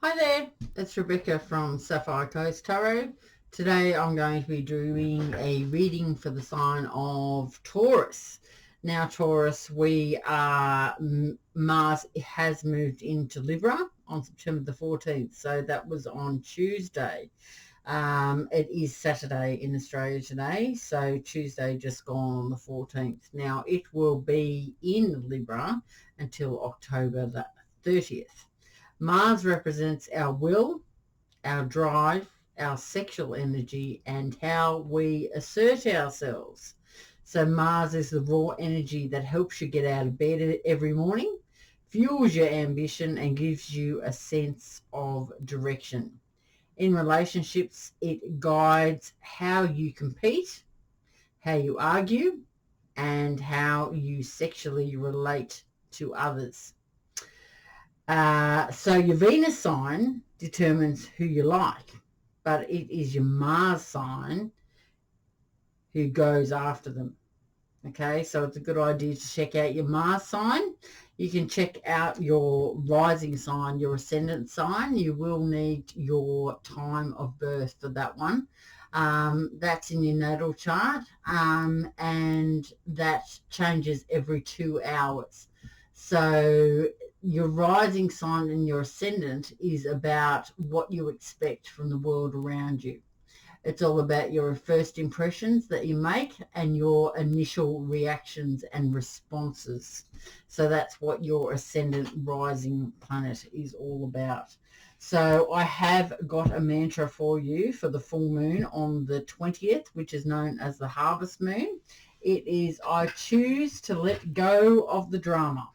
Hi there, it's Rebecca from Sapphire Coast Tarot. Today I'm going to be doing a reading for the sign of Taurus. Now Taurus, Mars has moved into Libra on September the 14th, so that was on Tuesday. It is Saturday in Australia today, so Tuesday just gone on the 14th. Now it will be in Libra until October the 30th. Mars represents our will, our drive, our sexual energy, and how we assert ourselves. So Mars is the raw energy that helps you get out of bed every morning, fuels your ambition, and gives you a sense of direction. In relationships, it guides how you compete, how you argue, and how you sexually relate to others. So your Venus sign determines who you like, but it is your Mars sign who goes after them. Okay, so it's a good idea to check out your Mars sign. You can check out your rising sign, your ascendant sign. You will need your time of birth for that one. That's in your natal chart, and that changes every 2 hours. So your rising sign and your ascendant is about what you expect from the world around you. It's all about your first impressions that you make and your initial reactions and responses. So that's what your ascendant rising planet is all about. So I have got a mantra for you for the full moon on the 20th, which is known as the harvest moon. It is, I choose to let go of the drama.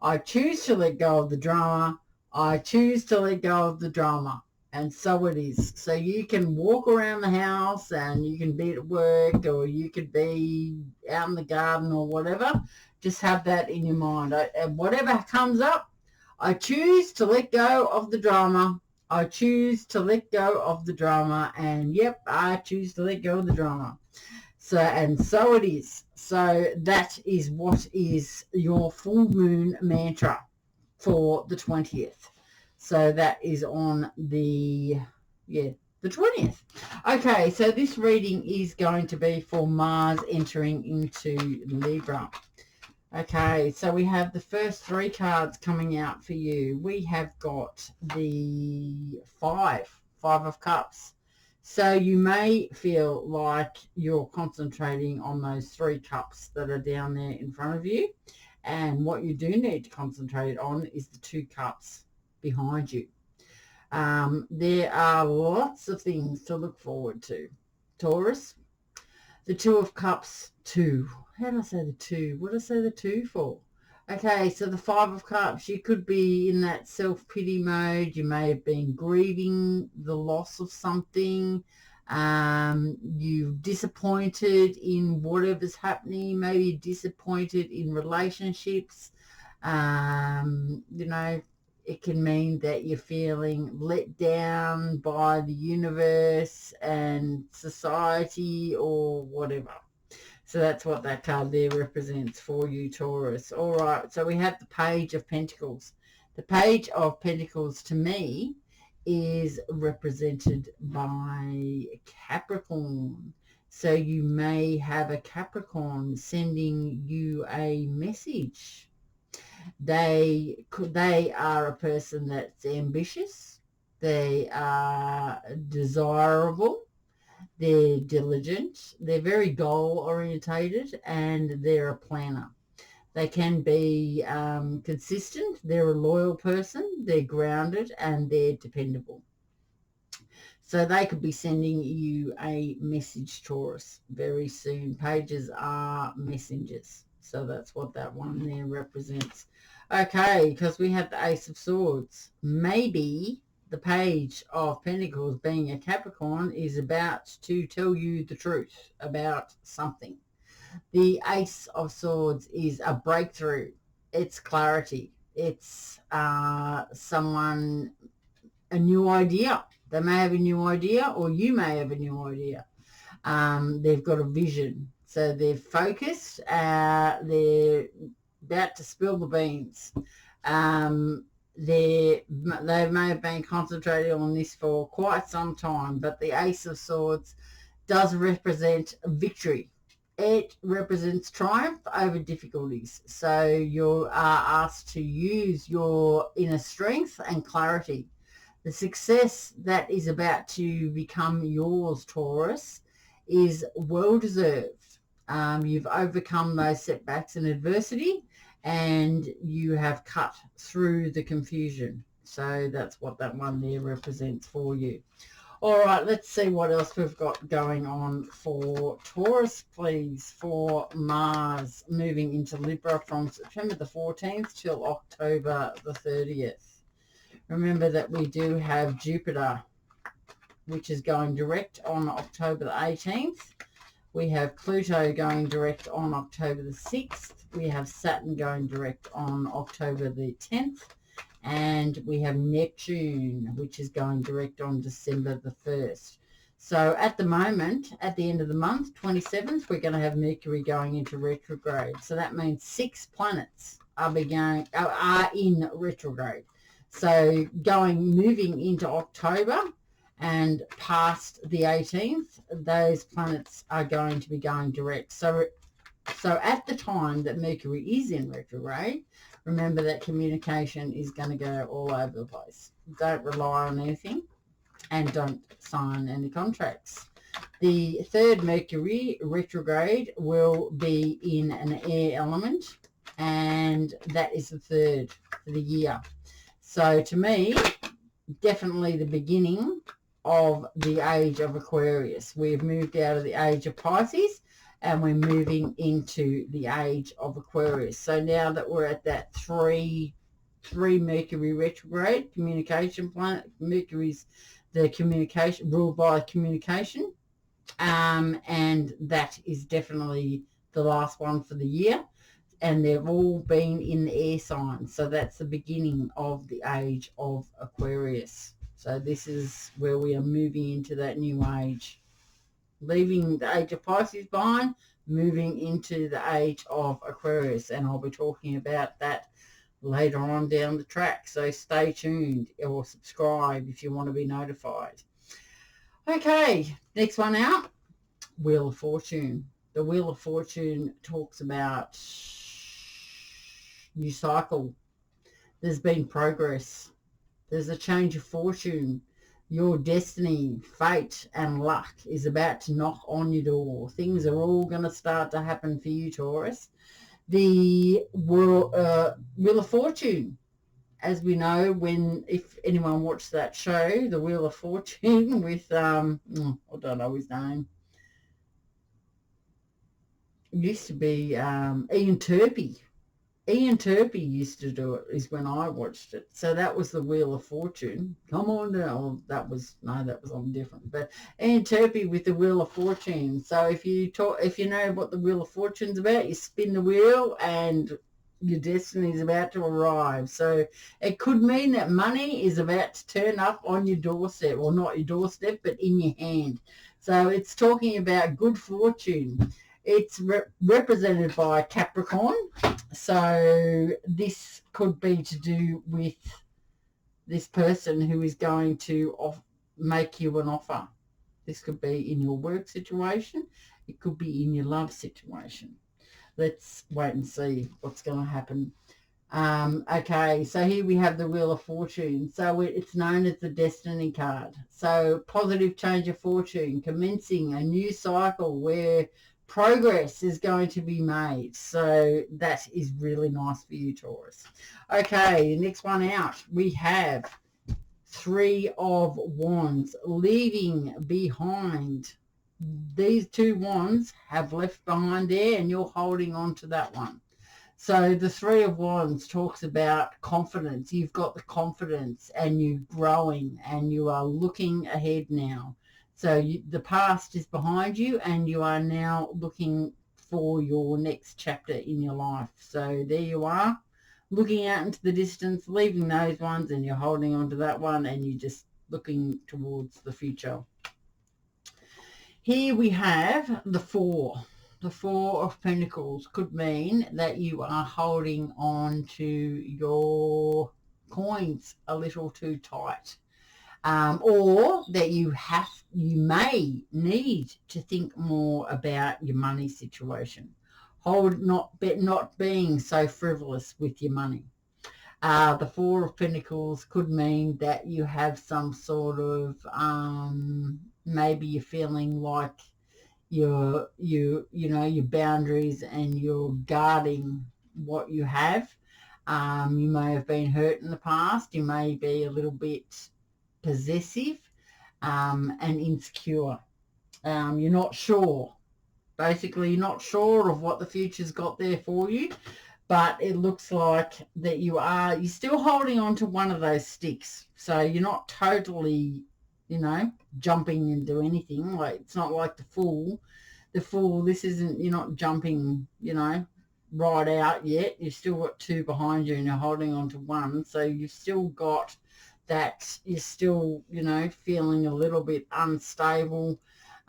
I choose to let go of the drama. I choose to let go of the drama. And so it is. So you can walk around the house and you can be at work or you could be out in the garden or whatever. Just have that in your mind. And whatever comes up, I choose to let go of the drama. I choose to let go of the drama. And yep, I choose to let go of the drama. So it is. So that is what is your full moon mantra for the 20th. So that is on the 20th. Okay, so this reading is going to be for Mars entering into Libra. Okay, so we have the first 3 cards coming out for you. We have got the Five of Cups. So you may feel like you're concentrating on those 3 cups that are down there in front of you. And what you do need to concentrate on is the 2 cups behind you. There are lots of things to look forward to. Taurus, the 2 of Cups, 2. How did I say the 2? What did I say the 2 for? Okay, so the 5 of Cups, you could be in that self-pity mode. You may have been grieving the loss of something. You're disappointed in whatever's happening. Maybe disappointed in relationships. It can mean that you're feeling let down by the universe and society or whatever. So that's what that card there represents for you, Taurus. All right, so we have the Page of Pentacles. The Page of Pentacles to me is represented by Capricorn. So you may have a Capricorn sending you a message. They are a person that's ambitious. They are desirable. They're diligent, they're very goal-orientated, and they're a planner. They can be consistent, they're a loyal person, they're grounded, and they're dependable. So they could be sending you a message, Taurus, very soon. Pages are messengers. So that's what that one there represents. Okay, because we have the Ace of Swords. Maybe the Page of Pentacles, being a Capricorn, is about to tell you the truth about something. The Ace of Swords is a breakthrough. It's clarity. It's someone, a new idea. They may have a new idea, or you may have a new idea. They've got a vision. So they're focused. They're about to spill the beans. they may have been concentrating on this for quite some time, but the Ace of Swords does represent victory. It represents triumph over difficulties. So you are asked to use your inner strength and clarity. The success that is about to become yours, Taurus, is well-deserved. You've overcome those setbacks and adversity, and you have cut through the confusion. So that's what that one there represents for you. All right, let's see what else we've got going on for Taurus, please, for Mars moving into Libra from September the 14th till October the 30th. Remember that we do have Jupiter, which is going direct on October the 18th. We have Pluto going direct on October the 6th. We have Saturn going direct on October the 10th. And we have Neptune, which is going direct on December the 1st. So at the moment, at the end of the month, 27th, we're going to have Mercury going into retrograde. So that means 6 planets are in retrograde. So moving into October and past the 18th, those planets are going to be going direct. So at the time that Mercury is in retrograde, remember that communication is going to go all over the place. Don't rely on anything and don't sign any contracts. The third Mercury retrograde will be in an air element, and that is the third for the year. So to me, definitely the beginning of the age of Aquarius. We've moved out of the age of Pisces, and we're moving into the age of Aquarius. So now that we're at that three Mercury retrograde, communication planet, Mercury's the communication, ruled by communication, and that is definitely the last one for the year, and they've all been in the air signs. So that's the beginning of the age of Aquarius. So this is where we are moving into that new age. Leaving the age of Pisces behind, moving into the age of Aquarius. And I'll be talking about that later on down the track. So stay tuned or subscribe if you want to be notified. Okay, next one out, Wheel of Fortune. The Wheel of Fortune talks about new cycle. There's been progress. There's a change of fortune. Your destiny, fate, and luck is about to knock on your door. Things are all going to start to happen for you, Taurus. The Wheel of Fortune, as we know, if anyone watched that show, The Wheel of Fortune with, I don't know his name. It used to be Ian Turpie. Ian Turpie used to do it, is when I watched it. So that was the Wheel of Fortune. Come on now. That was on different. But Ian Turpie with the Wheel of Fortune. So if you know what the Wheel of Fortune's about, you spin the wheel and your destiny is about to arrive. So it could mean that money is about to turn up on your doorstep, or not your doorstep, but in your hand. So it's talking about good fortune. It's represented by Capricorn. So this could be to do with this person who is going to make you an offer. This could be in your work situation. It could be in your love situation. Let's wait and see what's going to happen. Okay, so here we have the Wheel of Fortune. So it's known as the Destiny card. So positive change of fortune, commencing a new cycle where progress is going to be made. So that is really nice for you, Taurus. Okay, next one out, we have Three of Wands, leaving behind. These 2 wands have left behind there, and you're holding on to that one. So the Three of Wands talks about confidence. You've got the confidence, and you're growing, and you are looking ahead now. So the past is behind you, and you are now looking for your next chapter in your life. So there you are, looking out into the distance, leaving those ones, and you're holding on to that one, and you're just looking towards the future. Here we have the Four. The Four of Pentacles could mean that you are holding on to your coins a little too tight, or that you may need to think more about your money situation. Not being so frivolous with your money. The Four of Pentacles could mean that you have some sort of maybe you're feeling like your boundaries and you're guarding what you have. You may have been hurt in the past. You may be a little bit possessive and insecure. You're not sure. Basically, you're not sure of what the future's got there for you, but it looks like that you're still holding on to one of those sticks. So you're not totally, jumping into anything. Like, it's not like the Fool. The Fool, you're not jumping, right out yet. You've still got two behind you and you're holding on to one. So you've still got that, you're still, feeling a little bit unstable,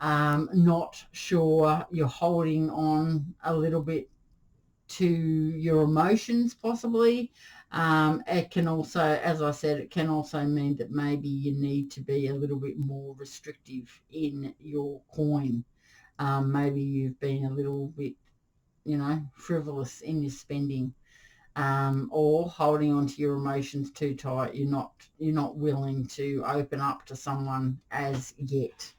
not sure. You're holding on a little bit to your emotions, possibly. It can also, as I said, it can also mean that maybe you need to be a little bit more restrictive in your coin. Maybe you've been a little bit, frivolous in your spending, or holding on to your emotions too tight. You're not willing to open up to someone as yet.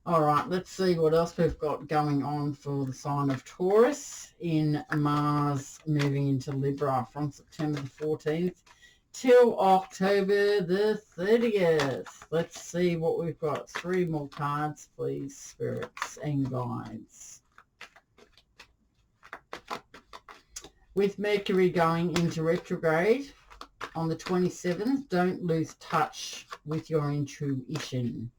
All right, let's see what else we've got going on for the sign of Taurus in Mars moving into Libra from September the 14th till October the 30th. Let's see what we've got. 3 more cards, please, spirits and guides. With Mercury going into retrograde on the 27th, don't lose touch with your intuition.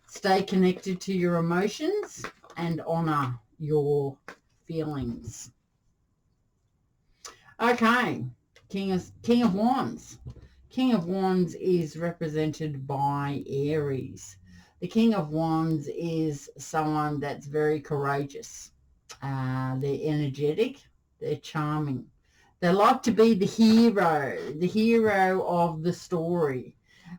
Stay connected to your emotions and honor your feelings. Okay, King of Wands. King of Wands is represented by Aries. The King of Wands is someone that's very courageous. They're energetic. They're charming. They like to be the hero of the story.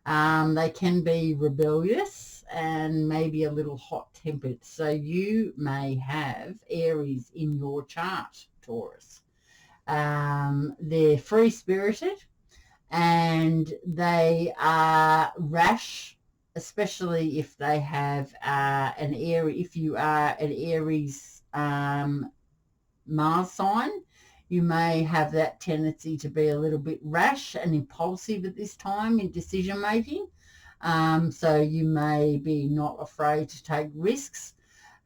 They can be rebellious and maybe a little hot-tempered. So you may have Aries in your chart, Taurus. They're free-spirited and they are rash, especially if they have if you are an Aries Mars sign. You may have that tendency to be a little bit rash and impulsive at this time in decision making. So you may be not afraid to take risks.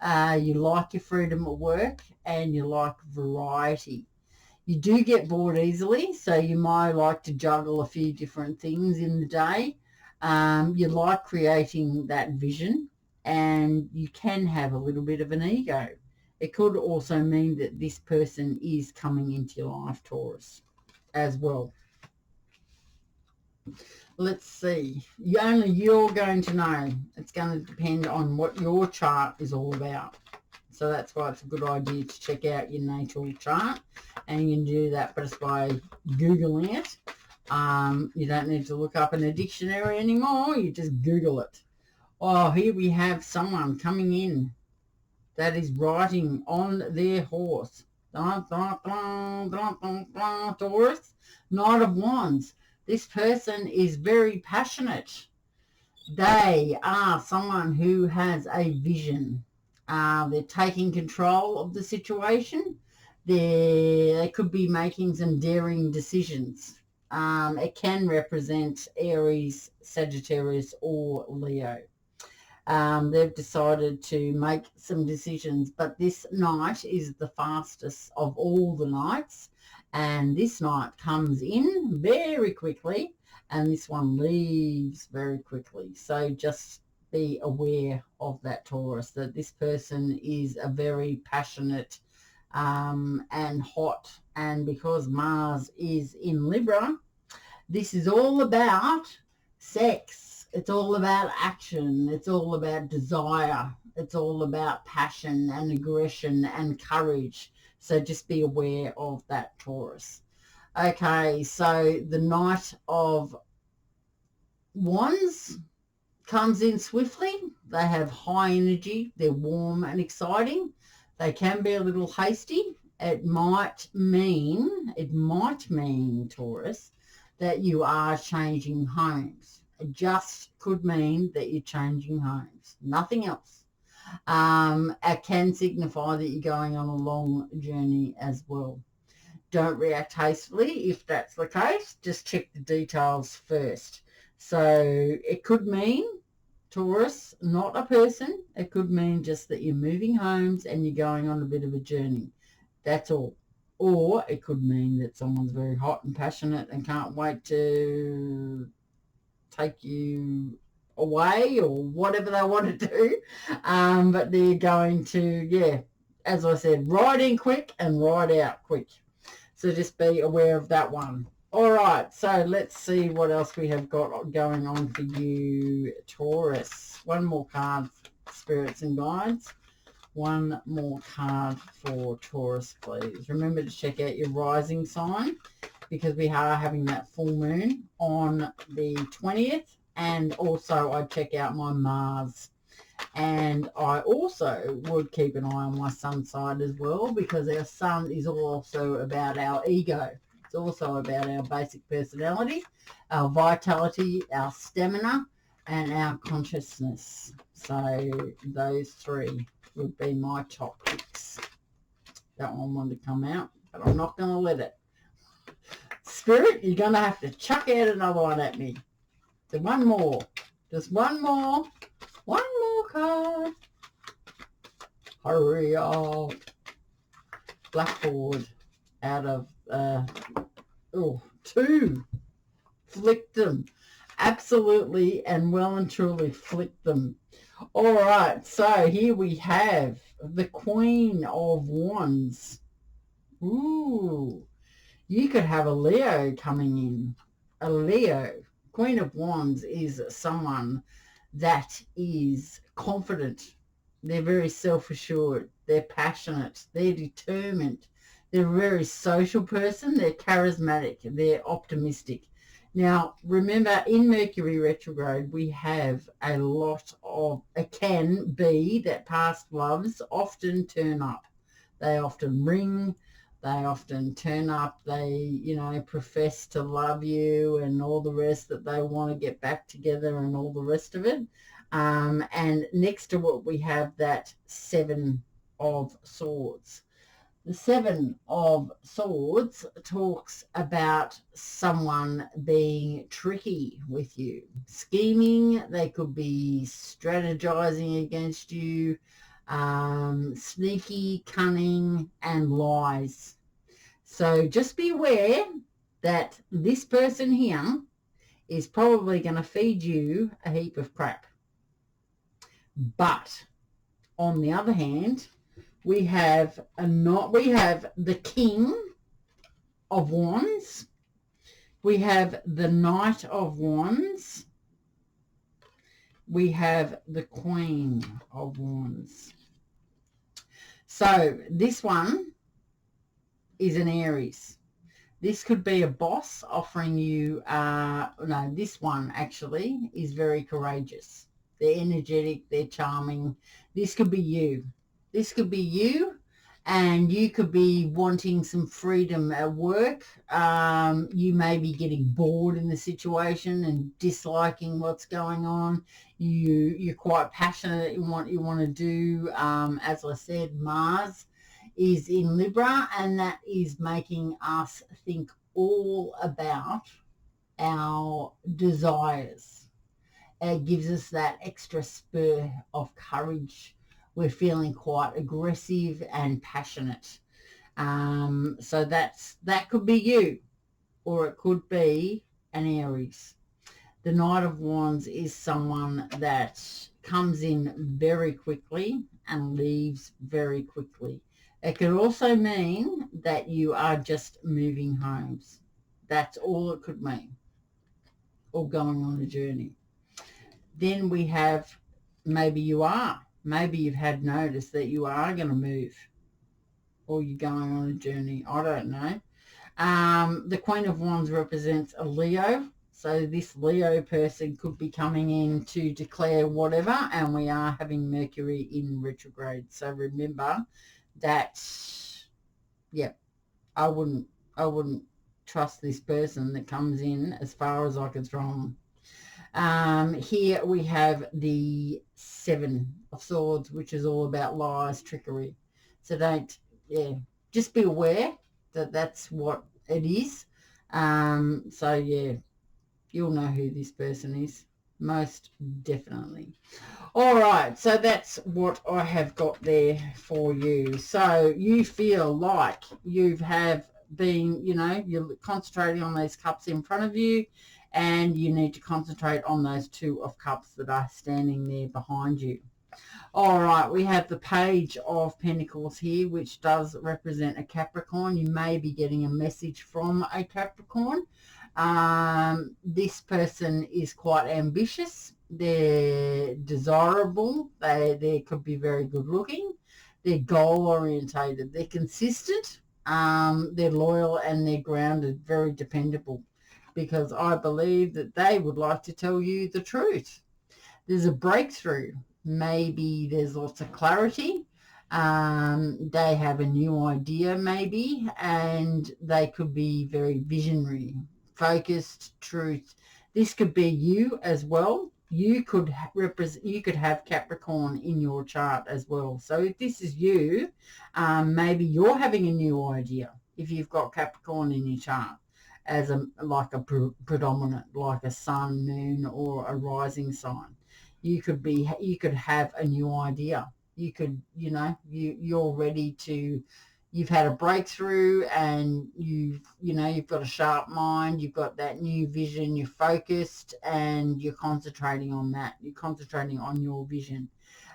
You like your freedom at work and you like variety. You do get bored easily, so you might like to juggle a few different things in the day. You like creating that vision, and you can have a little bit of an ego. It could also mean that this person is coming into your life, Taurus, as well. Let's see. Only you're going to know. It's going to depend on what your chart is all about. So that's why it's a good idea to check out your natal chart. And you can do that just by Googling it. You don't need to look up in a dictionary anymore. You just Google it. Oh, here we have someone coming in that is riding on their horse. Taurus, Knight of Wands. This person is very passionate. They are someone who has a vision. They're taking control of the situation. They could be making some daring decisions. It can represent Aries, Sagittarius, or Leo. They've decided to make some decisions, but this night is the fastest of all the nights. And this night comes in very quickly, and this one leaves very quickly. So just be aware of that, Taurus, that this person is a very passionate and hot. And because Mars is in Libra, this is all about sex. It's all about action. It's all about desire. It's all about passion and aggression and courage. So just be aware of that, Taurus. Okay, so the Knight of Wands comes in swiftly. They have high energy. They're warm and exciting. They can be a little hasty. It might mean, Taurus, that you are changing homes. It just could mean that you're changing homes. Nothing else. It can signify that you're going on a long journey as well. Don't react hastily if that's the case. Just check the details first. So it could mean, Taurus, not a person. It could mean just that you're moving homes and you're going on a bit of a journey. That's all. Or it could mean that someone's very hot and passionate and can't wait to take you away or whatever they want to do. But they're going to, as I said, ride in quick and ride out quick. So just be aware of that one. All right, so let's see what else we have got going on for you, Taurus. One more card, spirits and guides. One more card for Taurus, please. Remember to check out your rising sign because we are having that full moon on the 20th. And also I check out my Mars. And I also would keep an eye on my sun side as well, because our sun is also about our ego. It's also about our basic personality, our vitality, our stamina, and our consciousness. So those three would be my top picks. That one wanted to come out, but I'm not going to let it. Spirit, you're going to have to chuck out another one at me. So one more. Just one more. One more card. Hurry up. Blackboard out of, two. Flicked them. Absolutely and well and truly flicked them. All right, so here we have the Queen of Wands. Ooh, you could have a Leo coming in. A Leo. Queen of Wands is someone that is confident. They're very self-assured. They're passionate. They're determined. They're a very social person. They're charismatic. They're optimistic. Now, remember, in Mercury retrograde, we have a lot of, it can be that past loves often turn up. They often ring. They often turn up. They, profess to love you and all the rest, that they want to get back together and all the rest of it. And next to what we have, that Seven of Swords. The Seven of Swords talks about someone being tricky with you, scheming. They could be strategizing against you, sneaky, cunning, and lies. So just be aware that this person here is probably going to feed you a heap of crap. But on the other hand, we have the King of Wands. We have the Knight of Wands. We have the Queen of Wands. So this one is an Aries. This could be a boss offering you, this one actually is very courageous. They're energetic, they're charming. This could be you. This could be you, and you could be wanting some freedom at work. You may be getting bored in the situation and disliking what's going on. You're quite passionate in what you want to do. As I said, Mars is in Libra, and that is making us think all about our desires. It gives us that extra spur of courage. We're feeling quite aggressive and passionate. So that could be you, or it could be an Aries. The Knight of Wands is someone that comes in very quickly and leaves very quickly. It could also mean that you are just moving homes. That's all it could mean, or going on a journey. Then we have, maybe you've had notice that you are going to move, or you're going on a journey. I don't know. The Queen of Wands represents a Leo. So this Leo person could be coming in to declare whatever, and we are having Mercury in retrograde. So remember that, yeah, I wouldn't trust this person that comes in as far as I could throw them. Here we have the Seven of Swords, which is all about lies, trickery. So just be aware that that's what it is. So yeah, you'll know who this person is, most definitely. All right, so that's what I have got there for you. So you feel like you have been, you're concentrating on these cups in front of you, and you need to concentrate on those Two of Cups that are standing there behind you. All right, we have the Page of Pentacles here, which does represent a Capricorn. You may be getting a message from a Capricorn. This person is quite ambitious. They're desirable. They could be very good looking. They're goal orientated. They're consistent. They're loyal, and they're grounded, very dependable, because I believe that they would like to tell you the truth. There's a breakthrough. Maybe there's lots of clarity. They have a new idea maybe, and they could be very visionary, focused, truth. This could be you as well. You could have Capricorn in your chart as well. So if this is you, maybe you're having a new idea if you've got Capricorn in your chart as a predominant, like a sun, moon, or a rising sign. You could have a new idea. You could, you're ready to, you've had a breakthrough, and you've got a sharp mind, you've got that new vision, you're focused, and you're concentrating on that. You're concentrating on your vision.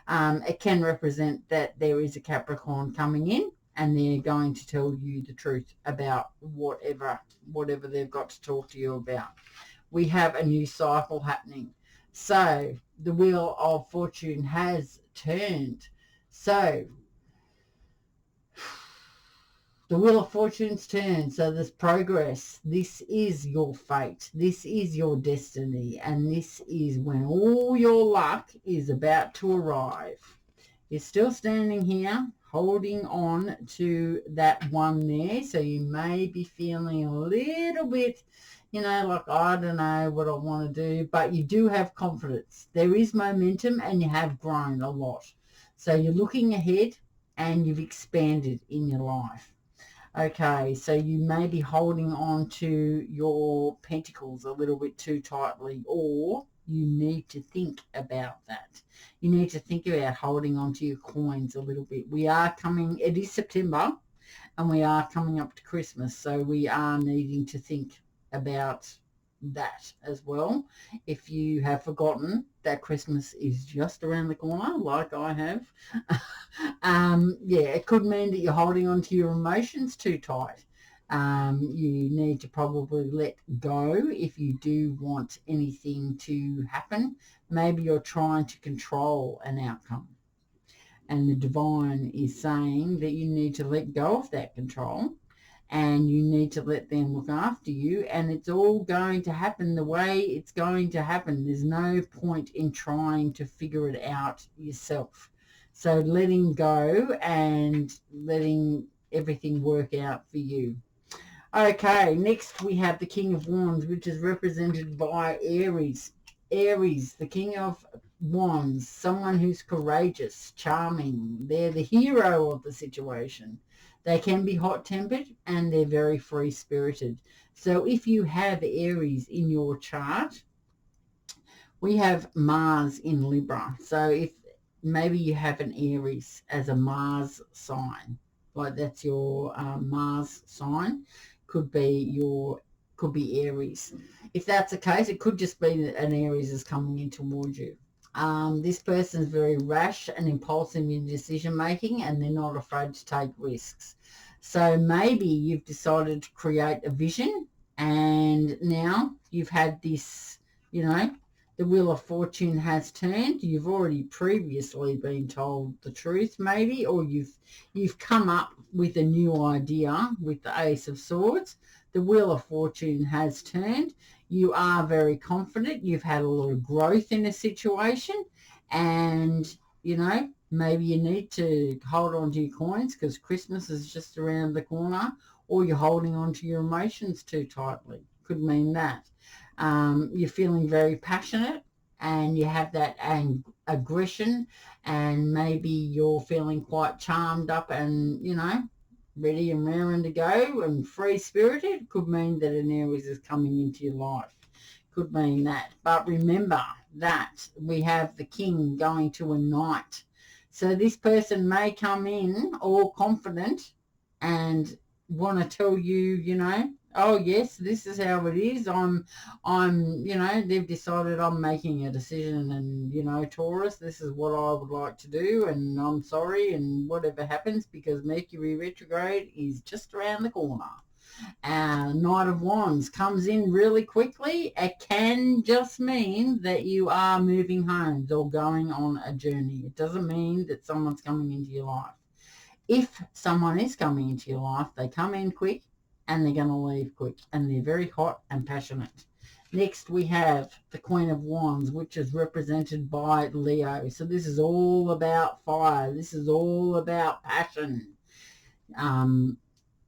It can represent that there is a Capricorn coming in, and they're going to tell you the truth about whatever they've got to talk to you about. We have a new cycle happening. So the Wheel of Fortune has turned. So the Wheel of Fortune's turned. So there's progress. This is your fate. This is your destiny. And this is when all your luck is about to arrive. You're still standing here, holding on to that one there. So you may be feeling a little bit, like, I don't know what I want to do, but you do have confidence. There is momentum, and you have grown a lot. So you're looking ahead, and you've expanded in your life. Okay, so you may be holding on to your pentacles a little bit too tightly, or you need to think about that. You need to think about holding on to your coins a little bit. It is September, and we are coming up to Christmas, so we are needing to think about that as well. If you have forgotten that Christmas is just around the corner, like I have, it could mean that you're holding on to your emotions too tight. You need to probably let go if you do want anything to happen. Maybe you're trying to control an outcome, and the divine is saying that you need to let go of that control, and you need to let them look after you, and it's all going to happen the way it's going to happen. There's no point in trying to figure it out yourself. So letting go and letting everything work out for you. Okay, next we have the King of Wands, which is represented by Aries. Aries, the King of Wands, someone who's courageous, charming. They're the hero of the situation. They can be hot-tempered, and they're very free-spirited. So if you have Aries in your chart, we have Mars in Libra. So if maybe you have an Aries as a Mars sign, like that's your Mars sign, could be Aries. If that's the case, it could just be that an Aries is coming in towards you. This person is very rash and impulsive in decision making, and they're not afraid to take risks. So maybe you've decided to create a vision, and now you've had this, The Wheel of Fortune has turned. You've already previously been told the truth maybe, or you've come up with a new idea with the Ace of Swords. The Wheel of Fortune has turned. You are very confident. You've had a lot of growth in a situation, and, you know, maybe you need to hold on to your coins because Christmas is just around the corner, or you're holding on to your emotions too tightly. Could mean that. You're feeling very passionate and you have that aggression, and maybe you're feeling quite charmed up and, you know, ready and raring to go and free-spirited. Could mean that an Aries is coming into your life. Could mean that. But remember that we have the King going to a Knight. So this person may come in all confident and want to tell you, you know, oh yes, this is how it is. I'm, you know, they've decided I'm making a decision, and, you know, Taurus, this is what I would like to do, and I'm sorry, and whatever happens, because Mercury retrograde is just around the corner. Knight of Wands comes in really quickly. It can just mean that you are moving homes or going on a journey. It doesn't mean that someone's coming into your life. If someone is coming into your life, they come in quick and they're going to leave quick, and they're very hot and passionate. Next, we have the Queen of Wands, which is represented by Leo. So this is all about fire. This is all about passion,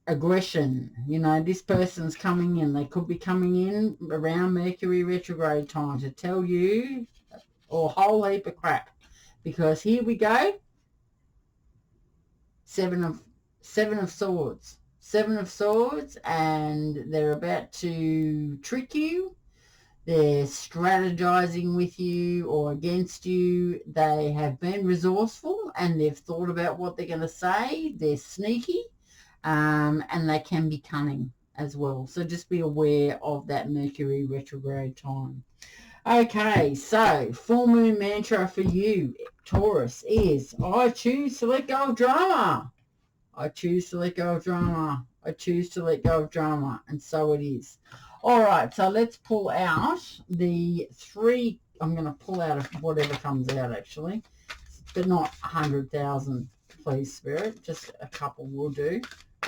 aggression. You know, this person's coming in. They could be coming in around Mercury retrograde time to tell you a whole heap of crap. Because here we go. Seven of Swords. Seven of Swords, and they're about to trick you. They're strategizing with you or against you. They have been resourceful and they've thought about what they're going to say. They're sneaky, and they can be cunning as well. So just be aware of that Mercury retrograde time. Okay, so full moon mantra for you, Taurus, is I choose to let go of drama. I choose to let go of drama. I choose to let go of drama. And so it is. All right, so let's pull out the three. I'm going to pull out of whatever comes out, actually. But not 100,000, please, Spirit. Just a couple will do.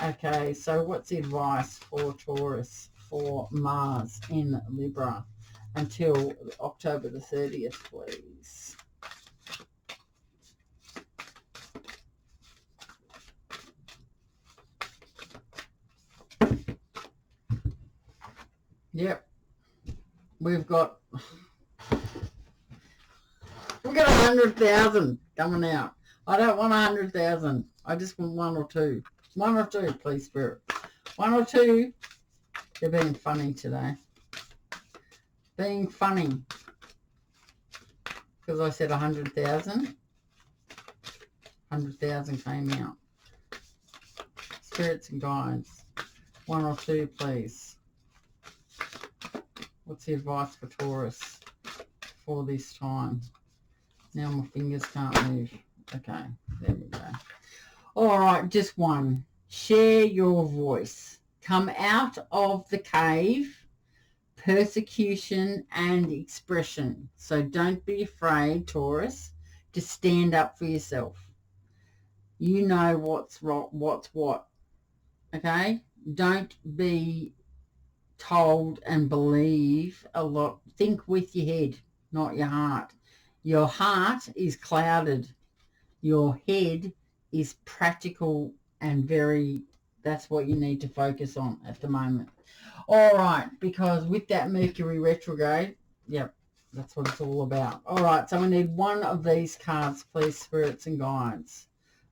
Okay, so what's the advice for Taurus for Mars in Libra until October the 30th, please? Yep. We've got 100,000 coming out. I don't want 100,000. I just want one or two. One or two, please, Spirit. One or two. They're being funny today. Being funny. Because I said 100,000. 100,000 came out. Spirits and guides. One or two, please. What's the advice for Taurus for this time? Now my fingers can't move. Okay, there we go. All right, just one. Share your voice. Come out of the cave, persecution and expression. So don't be afraid, Taurus, to stand up for yourself. You know what's what. Okay? Don't be told and believe a lot. Think with your head, not your heart. Your heart is clouded. Your head is practical and very, that's what you need to focus on at the moment. All right, because with that Mercury retrograde, yep, that's what it's all about. All right, so we need one of these cards, please, spirits and guides.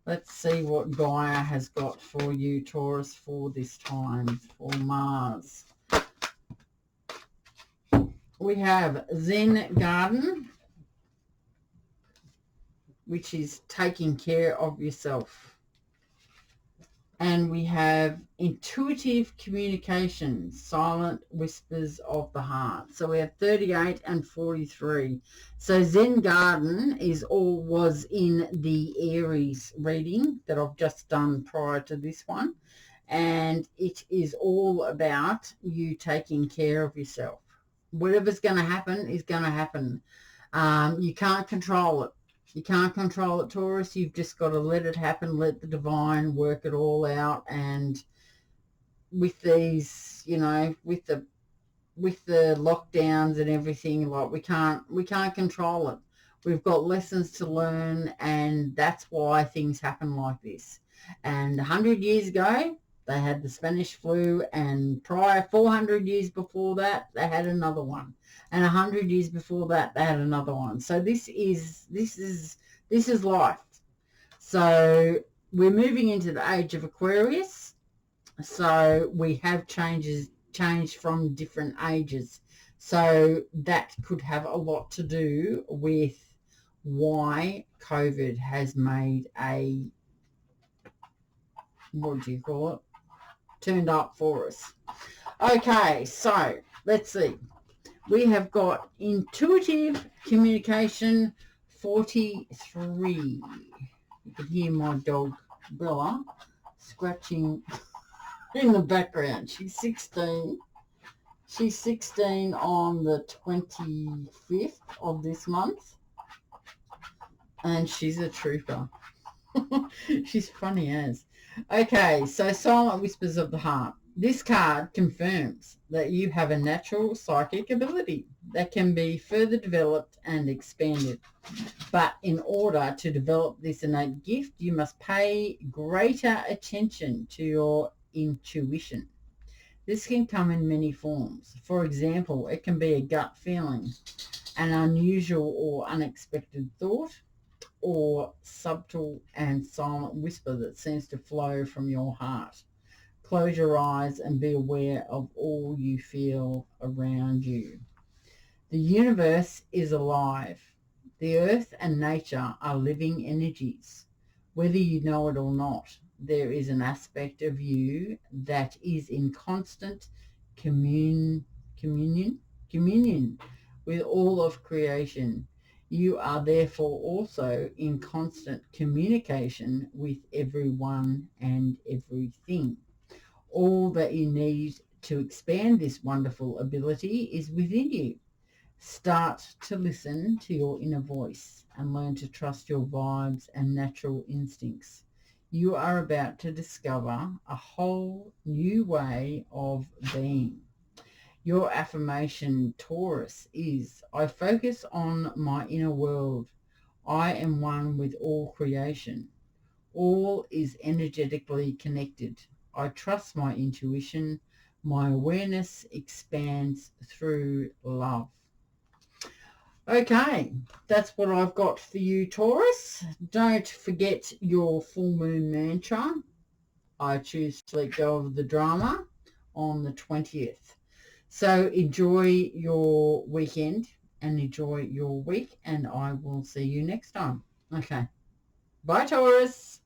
Let's see what Gaia has got for you, Taurus, for this time, for Mars. We have Zen Garden, which is taking care of yourself. And we have intuitive communication, silent whispers of the heart. So we have 38 and 43. So Zen Garden was in the Aries reading that I've just done prior to this one. And it is all about you taking care of yourself. Whatever's going to happen is going to happen. You can't control it. You can't control it, Taurus. You've just got to let it happen, let the divine work it all out. And with these, you know, with the lockdowns and everything, like we can't control it. We've got lessons to learn, and that's why things happen like this. And 100 years ago, they had the Spanish flu, and prior 400 years before that, they had another one. And 100 years before that, they had another one. So this is life. So we're moving into the age of Aquarius. So we have changed from different ages. So that could have a lot to do with why COVID has made a, what do you call it, turned up for us. Okay, so let's see. We have got intuitive communication 43. You can hear my dog Bella scratching in the background. She's 16. She's 16 on the 25th of this month. And she's a trooper. She's funny as. Okay, so Silent Whispers of the Heart. This card confirms that you have a natural psychic ability that can be further developed and expanded. But in order to develop this innate gift, you must pay greater attention to your intuition. This can come in many forms. For example, it can be a gut feeling, an unusual or unexpected thought, or subtle and silent whisper that seems to flow from your heart. Close your eyes and be aware of all you feel around you. The universe is alive. The earth and nature are living energies. Whether you know it or not, there is an aspect of you that is in constant communion with all of creation. You are therefore also in constant communication with everyone and everything. All that you need to expand this wonderful ability is within you. Start to listen to your inner voice and learn to trust your vibes and natural instincts. You are about to discover a whole new way of being. Your affirmation, Taurus, is, I focus on my inner world. I am one with all creation. All is energetically connected. I trust my intuition. My awareness expands through love. Okay, that's what I've got for you, Taurus. Don't forget your full moon mantra. I choose to let go of the drama on the 20th. So enjoy your weekend and enjoy your week, and I will see you next time. Okay. Bye, Taurus.